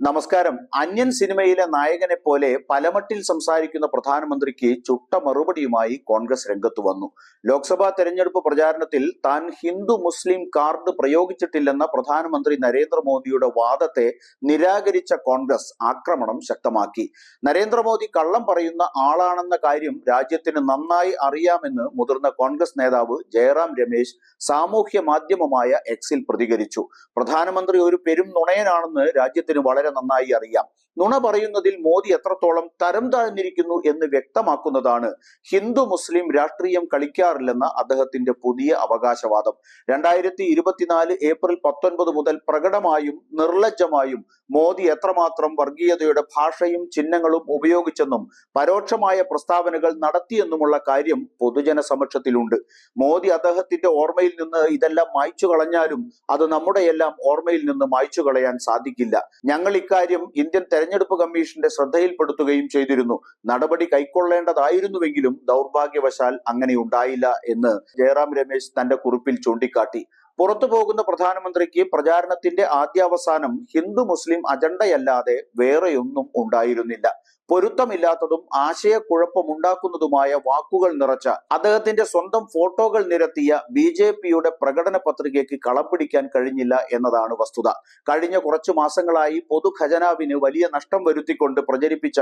നമസ്കാരം. അന്യൻ സിനിമയിലെ നായകനെ പോലെ പലമട്ടിൽ സംസാരിക്കുന്ന പ്രധാനമന്ത്രിക്ക് ചുട്ട മറുപടിയുമായി കോൺഗ്രസ് രംഗത്തു വന്നു. ലോക്സഭാ തെരഞ്ഞെടുപ്പ് പ്രചാരണത്തിൽ താൻ ഹിന്ദു മുസ്ലിം കാർഡ് പ്രയോഗിച്ചിട്ടില്ലെന്ന പ്രധാനമന്ത്രി നരേന്ദ്രമോദിയുടെ വാദത്തെ നിരാകരിച്ച കോൺഗ്രസ് ആക്രമണം ശക്തമാക്കി. നരേന്ദ്രമോദി കള്ളം പറയുന്ന ആളാണെന്ന കാര്യം രാജ്യത്തിന് നന്നായി അറിയാമെന്ന് മുതിർന്ന കോൺഗ്രസ് നേതാവ് ജയറാം രമേശ് സാമൂഹ്യ മാധ്യമമായ എക്സിൽ പ്രതികരിച്ചു. പ്രധാനമന്ത്രി ഒരു പെരും നുണയനാണെന്ന് രാജ്യത്തിന് വളരെ നന്നായി അറിയാം. നുണ പറയുന്നതിൽ മോദി എത്രത്തോളം തരം താഴ്ന്നിരിക്കുന്നു എന്ന് വ്യക്തമാക്കുന്നതാണ് ഹിന്ദു മുസ്ലിം രാഷ്ട്രീയം കളിക്കാറില്ലെന്ന അദ്ദേഹത്തിന്റെ പുതിയ അവകാശവാദം. 2024 ഏപ്രിൽ 19 മുതൽ പ്രകടമായും നിർലജ്ജമായും മോദി എത്രമാത്രം വർഗീയതയുടെ ഭാഷയും ചിഹ്നങ്ങളും ഉപയോഗിച്ചെന്നും പരോക്ഷമായ പ്രസ്താവനകൾ നടത്തിയെന്നുമുള്ള കാര്യം പൊതുജന സമക്ഷത്തിലുണ്ട്. മോദി അദ്ദേഹത്തിന്റെ ഓർമ്മയിൽ നിന്ന് ഇതെല്ലാം മായ്ച്ചു കളഞ്ഞാലും അത് നമ്മുടെയെല്ലാം ഓർമ്മയിൽ നിന്ന് മായ്ച്ചു കളയാൻ സാധിക്കില്ല. ഞങ്ങൾ ഇക്കാര്യം ഇന്ത്യൻ തെരഞ്ഞെടുപ്പ് കമ്മീഷന്റെ ശ്രദ്ധയിൽപ്പെടുത്തുകയും ചെയ്തിരുന്നു. നടപടി കൈക്കൊള്ളേണ്ടതായിരുന്നുവെങ്കിലും ദൗർഭാഗ്യവശാൽ അങ്ങനെ ഉണ്ടായില്ല എന്ന് ജയറാം രമേശ് തന്റെ കുറിപ്പിൽ ചൂണ്ടിക്കാട്ടി. പുറത്തു പോകുന്ന പ്രധാനമന്ത്രിക്ക് പ്രചാരണത്തിന്റെ ആദ്യാവസാനം ഹിന്ദു മുസ്ലിം അജണ്ടയല്ലാതെ വേറെയൊന്നും ഉണ്ടായിരുന്നില്ല. പൊരുത്തമില്ലാത്തതും ആശയക്കുഴപ്പമുണ്ടാക്കുന്നതുമായ വാക്കുകൾ നിറച്ച അദ്ദേഹത്തിന്റെ സ്വന്തം ഫോട്ടോകൾ നിരത്തിയ BJPയുടെ പ്രകടന പത്രികയ്ക്ക് കളം പിടിക്കാൻ കഴിഞ്ഞില്ല എന്നതാണ് വസ്തുത. കഴിഞ്ഞ കുറച്ചു മാസങ്ങളായി പൊതുഖജനാവിന് വലിയ നഷ്ടം വരുത്തിക്കൊണ്ട് പ്രചരിപ്പിച്ച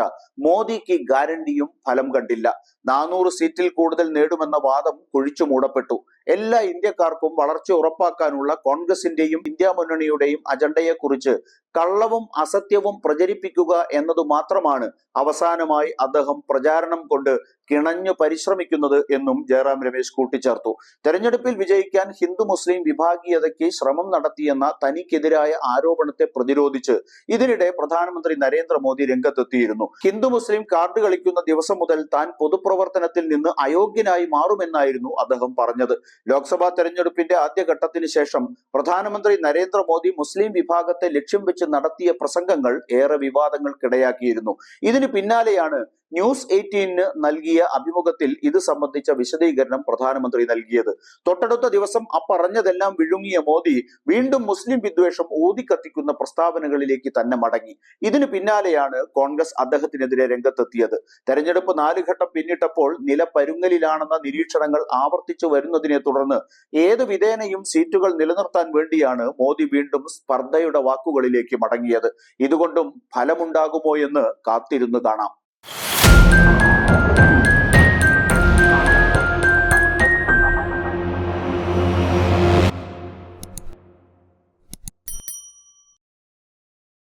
മോദിക്ക് ഗ്യാരണ്ടിയും ഫലം കണ്ടില്ല. 400 സീറ്റിൽ കൂടുതൽ നേടുമെന്ന വാദം കുഴിച്ചു മൂടപ്പെട്ടു. എല്ലാ ഇന്ത്യക്കാർക്കും വളർച്ച ഉറപ്പാക്കാനുള്ള കോൺഗ്രസിന്റെയും ഇന്ത്യ മുന്നണിയുടെയും അജണ്ടയെക്കുറിച്ച് കള്ളവും അസത്യവും പ്രചരിപ്പിക്കുക എന്നതു മാത്രമാണ് അവസാനമായി അദ്ദേഹം പ്രചാരണം കൊണ്ട് കിണഞ്ഞു പരിശ്രമിക്കുന്നത് എന്നും ജയറാം രമേശ് കൂട്ടിച്ചേർത്തു. തെരഞ്ഞെടുപ്പിൽ വിജയിക്കാൻ ഹിന്ദു മുസ്ലിം വിഭാഗീയതയ്ക്ക് ശ്രമം നടത്തിയെന്ന തനിക്കെതിരായ ആരോപണത്തെ പ്രതിരോധിച്ച് ഇതിനിടെ പ്രധാനമന്ത്രി നരേന്ദ്രമോദി രംഗത്തെത്തിയിരുന്നു. ഹിന്ദു മുസ്ലിം കാർഡ് കളിക്കുന്ന ദിവസം മുതൽ താൻ പൊതുപ്രവർത്തനത്തിൽ നിന്ന് അയോഗ്യനായി മാറുമെന്നായിരുന്നു അദ്ദേഹം പറഞ്ഞത്. ലോക്സഭാ തെരഞ്ഞെടുപ്പിന്റെ ആദ്യഘട്ടത്തിന് ശേഷം പ്രധാനമന്ത്രി നരേന്ദ്രമോദി മുസ്ലിം വിഭാഗത്തെ ലക്ഷ്യം വെച്ച് നടത്തിയ പ്രസംഗങ്ങൾ ഏറെ വിവാദങ്ങൾക്കിടയാക്കിയിരുന്നു. ഇതിന് പിന്നാലെയാണ് ന്യൂസ് 18 നൽകിയ അഭിമുഖത്തിൽ ഇത് സംബന്ധിച്ച വിശദീകരണം പ്രധാനമന്ത്രി നൽകിയത്. തൊട്ടടുത്ത ദിവസം പറഞ്ഞതെല്ലാം വിഴുങ്ങിയ മോദി വീണ്ടും മുസ്ലിം വിദ്വേഷം ഊതിക്കത്തിക്കുന്ന പ്രസ്താവനകളിലേക്ക് തന്നെ മടങ്ങി. ഇതിന് പിന്നാലെയാണ് കോൺഗ്രസ് അദ്ദേഹത്തിനെതിരെ രംഗത്തെത്തിയത്. തെരഞ്ഞെടുപ്പ് 4 ഘട്ടം പിന്നിട്ടപ്പോൾ നില പരുങ്ങലിലാണെന്ന നിരീക്ഷണങ്ങൾ ആവർത്തിച്ചു വരുന്നതിനെ തുടർന്ന് ഏത് വിധേനയും സീറ്റുകൾ നിലനിർത്താൻ വേണ്ടിയാണ് മോദി വീണ്ടും സ്പർദ്ധയുടെ വാക്കുകളിലേക്ക് മടങ്ങിയത്. ഇതുകൊണ്ടും ഫലമുണ്ടാകുമോ എന്ന് കാത്തിരുന്ന് കാണാം.